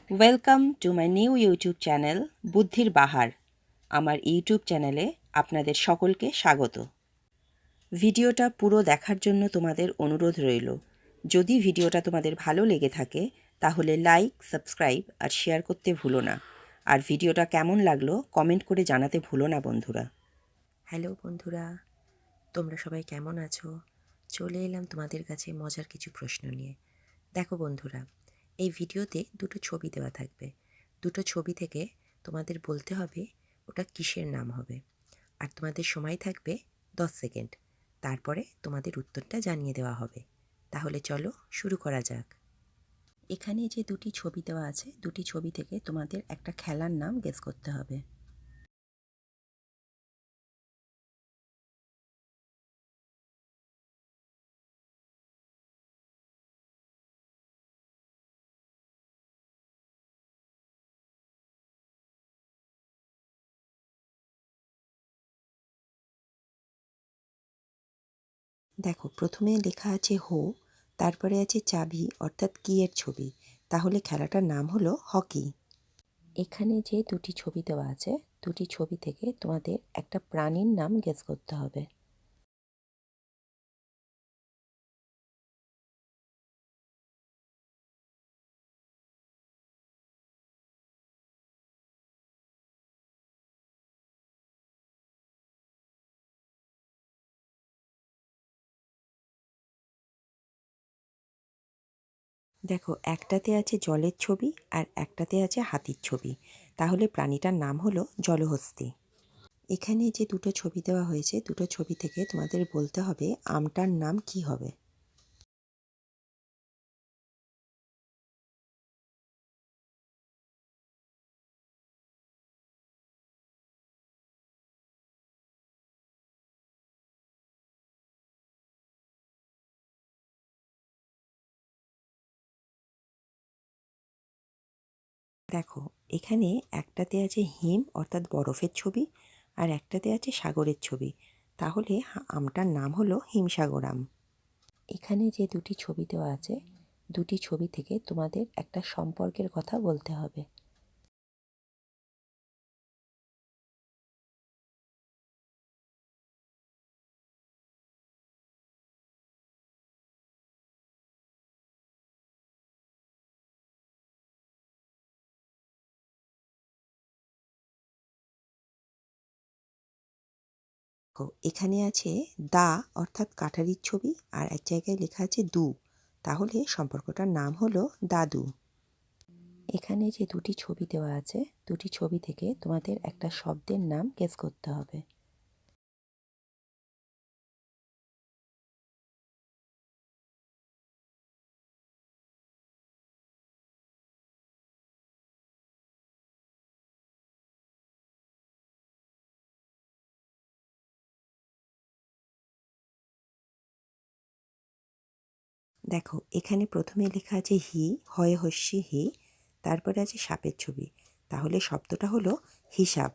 Welcome to my new YouTube channel বুদ্ধির বাহার। আমার YouTube চ্যানেলে আপনাদের সকলকে স্বাগত। ভিডিওটা পুরো দেখার জন্য তোমাদের অনুরোধ রইল। যদি ভিডিওটা তোমাদের ভালো লেগে থাকে তাহলে লাইক, সাবস্ক্রাইব আর শেয়ার করতে ভুলো না। আর ভিডিওটা কেমন লাগলো কমেন্ট করে জানাতে ভুলো না বন্ধুরা। হ্যালো বন্ধুরা, তোমরা সবাই কেমন আছো? চলে এলাম তোমাদের কাছে মজার কিছু প্রশ্ন নিয়ে। দেখো বন্ধুরা, এই ভিডিওতে দুটো ছবি দেওয়া থাকবে। দুটো ছবি থেকে তোমাদের বলতে হবে ওটা কিসের নাম হবে। আর তোমাদের সময় থাকবে 10 সেকেন্ড। তারপরে তোমাদের উত্তরটা জানিয়ে দেওয়া হবে। তাহলে চলো শুরু করা যাক। এখানে যে দুটি ছবি দেওয়া আছে, দুটি ছবি থেকে তোমাদের একটা খেলার নাম গেস করতে হবে। দেখো, প্রথমে লেখা আছে হো, তারপরে আছে চাবি অর্থাৎ কিয়ের ছবি। তাহলে খেলাটার নাম হলো হকি। এখানে যে দুটি ছবি দেওয়া আছে, দুটি ছবি থেকে তোমাদের একটা প্রাণীর নাম গেস করতে হবে। দেখো, একটাতে আছে জলের ছবি আর একটাতে আছে হাতির ছবি। তাহলে প্রাণীটার নাম হলো জলহস্তী। এখানে যে দুটো ছবি দেওয়া হয়েছে, দুটো ছবি থেকে তোমাদের বলতে হবে আমটার নাম কি হবে। দেখো, এখানে একটাতে আছে হিম অর্থাৎ বরফের ছবি আর একটাতে আছে সাগরের ছবি। তাহলে আমটার নাম হলো হিমসাগর আম। এখানে যে দুটি ছবি দেওয়া আছে, দুটি ছবি থেকে তোমাদের একটা সম্পর্কের কথা বলতে হবে। এখানে আছে দা অর্থাৎ কাঠারির ছবি আর এক জায়গায় লেখা আছে দু। তাহলে সম্পর্কটার নাম হলো দাদু। এখানে যে দুটি ছবি দেওয়া আছে, দুটি ছবি থেকে তোমাদের একটা শব্দের নাম গেস করতে হবে। দেখো, এখানে প্রথমে লেখা আছে হি, হয়ে হস্যি হি, তারপরে আছে সাপের ছবি। তাহলে শব্দটা হলো হিসাব।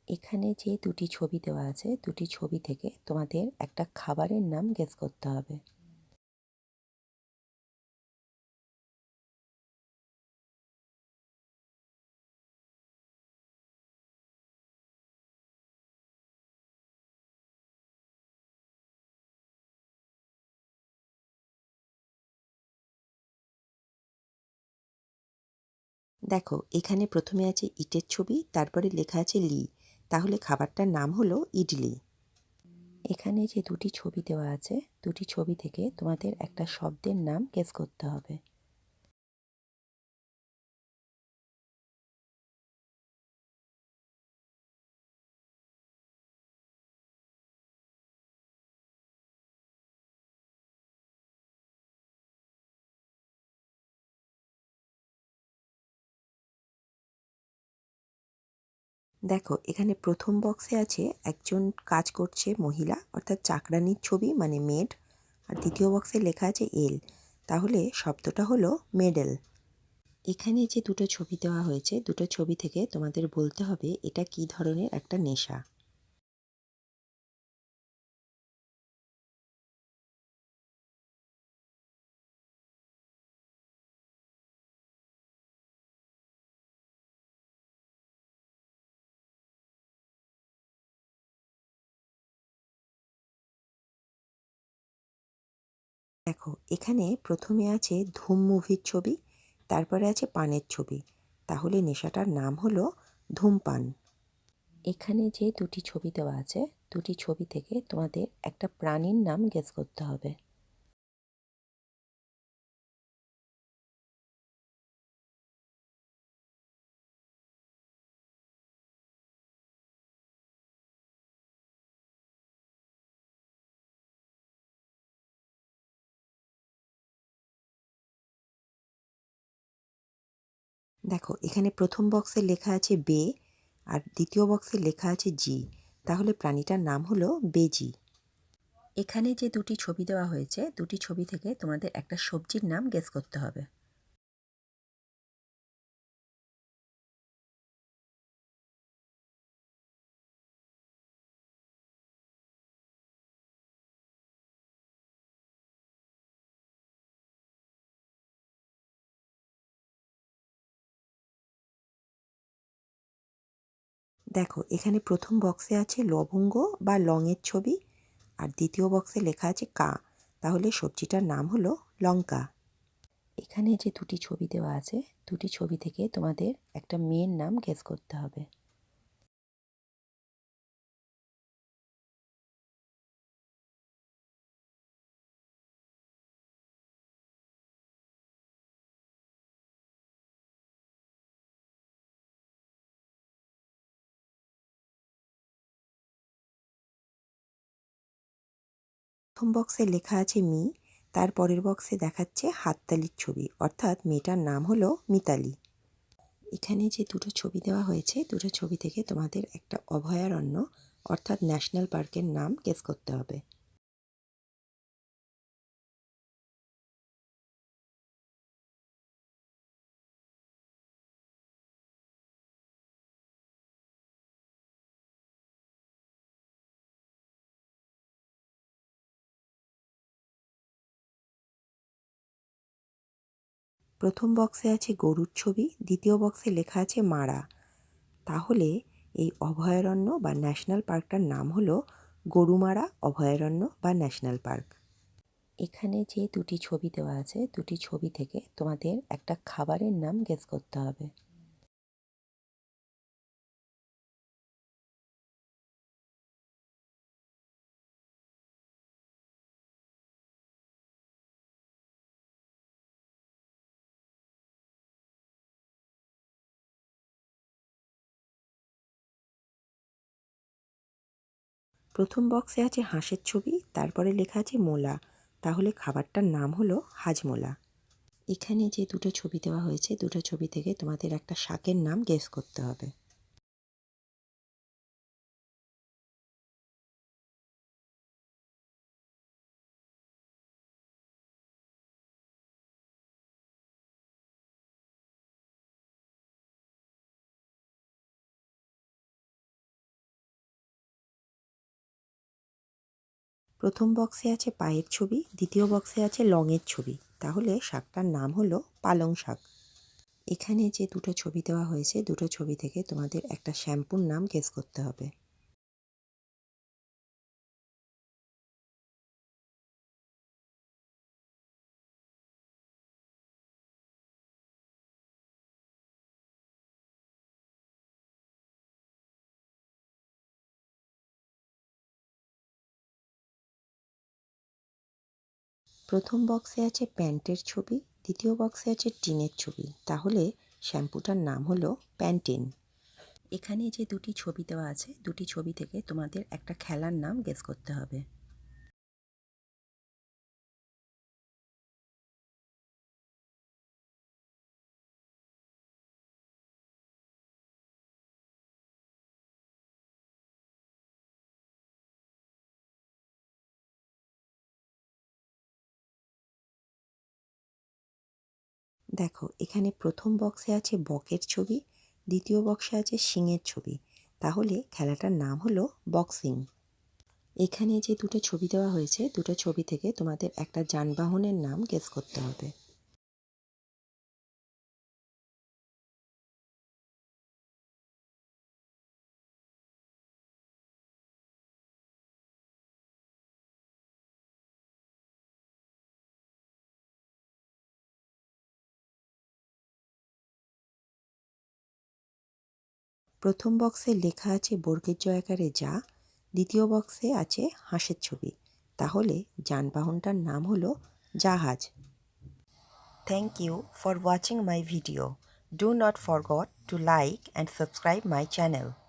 এখানে যে দুটি ছবি দেওয়া আছে, দুটি ছবি থেকে তোমাদের একটা খাবারের নাম গেস করতে হবে। দেখো, এখানে প্রথমে আছে ইটের ছবি, তারপরে লেখা আছে লি। তাহলে খাবারটার নাম হলো ইডলি। এখানে যে দুটি ছবি দেওয়া আছে, দুটি ছবি থেকে তোমাদের একটা শব্দের নাম গেস করতে হবে। দেখো, এখানে প্রথম বক্সে আছে একজন কাজ করছে মহিলা অর্থাৎ চাকরানির ছবি মানে মেড। আর দ্বিতীয় বক্সে লেখা আছে এল। তাহলে শব্দটা হলো মেডেল। এখানে যে দুটো ছবি দেওয়া হয়েছে, দুটো ছবি থেকে তোমাদের বলতে হবে এটা কী ধরনের একটা নেশা। দেখো এখানে প্রথমে আছে ধুম মুভির ছবি, তারপরে আছে পানের ছবি, তাহলে নেশাটার নাম হলো ধূমপান। এখানে যে দুটি ছবি দেওয়া আছে, দুটি ছবি থেকে তোমাদের একটা প্রাণীর নাম গেস করতে হবে। দেখো এখানে প্রথম বক্সে লেখা আছে বে, আর দ্বিতীয় বক্সে লেখা আছে জি, তাহলে প্রাণীটার নাম হলো বেজি। এখানে যে দুটি ছবি দেওয়া হয়েছে, দুটি ছবি থেকে তোমাদের একটা সবজির নাম গেস করতে হবে। দেখো এখানে প্রথম বক্সে আছে লবঙ্গ বা লংয়ের ছবি, আর দ্বিতীয় বক্সে লেখা আছে কা, তাহলে সবজিটার নাম হলো লঙ্কা। এখানে যে দুটি ছবি দেওয়া আছে, দুটি ছবি থেকে তোমাদের একটা মেয়ের নাম গেস করতে হবে। প্রথম বক্সে লেখা আছে মি, তার পরের বক্সে দেখাচ্ছে হাততালির ছবি, অর্থাৎ মেয়েটার নাম হলো মিতালি। এখানে যে দুটো ছবি দেওয়া হয়েছে, দুটো ছবি থেকে তোমাদের একটা অভয়ারণ্য অর্থাৎ ন্যাশনাল পার্কের নাম গেস করতে হবে। প্রথম বক্সে আছে গরুর ছবি, দ্বিতীয় বক্সে লেখা আছে মারা, তাহলে এই অভয়ারণ্য বা ন্যাশনাল পার্কটার নাম হলো গরুমারা অভয়ারণ্য বা ন্যাশনাল পার্ক। এখানে যে দুটি ছবি দেওয়া আছে, দুটি ছবি থেকে তোমাদের একটা খাবারের নাম গেস করতে হবে। প্রথম বক্সে আছে হাঁসের ছবি, তারপরে লেখা আছে মোলা, তাহলে খাবারটার নাম হলো হাজমোলা। এখানে যে দুটো ছবি দেওয়া হয়েছে, দুটো ছবি থেকে তোমাদের একটা শাকের নাম গেস করতে হবে। প্রথম বক্সে আছে পায়ের ছবি, দ্বিতীয় বক্সে আছে লংয়ের ছবি, তাহলে শাকটার নাম হলো পালং শাক। এখানে যে দুটো ছবি দেওয়া হয়েছে, দুটো ছবি থেকে তোমাদের একটা শ্যাম্পুর নাম গেস করতে হবে। প্রথম বক্সে আছে প্যান্টের ছবি, দ্বিতীয় বক্সে আছে টিনের ছবি, তাহলে শ্যাম্পুটার নাম হলো প্যান্টিন। এখানে যে দুটি ছবি দেওয়া আছে, দুটি ছবি থেকে তোমাদের একটা খেলার নাম গেস করতে হবে। দেখো এখানে প্রথম বক্সে আছে বকের ছবি, দ্বিতীয় বক্সে আছে সিংহের ছবি, তাহলে খেলাটার নাম হলো বক্সিং। এখানে যে দুটো ছবি দেওয়া হয়েছে, দুটো ছবি থেকে তোমাদের একটা যানবাহনের নাম গেস করতে হবে। প্রথম বক্সে লেখা আছে বর্গের জয়াকারে যা, দ্বিতীয় বক্সে আছে হাঁসের ছবি। তাহলে যানবাহনটার নাম হলো জাহাজ। Thank you for watching my video. Do not forget to like and subscribe my channel.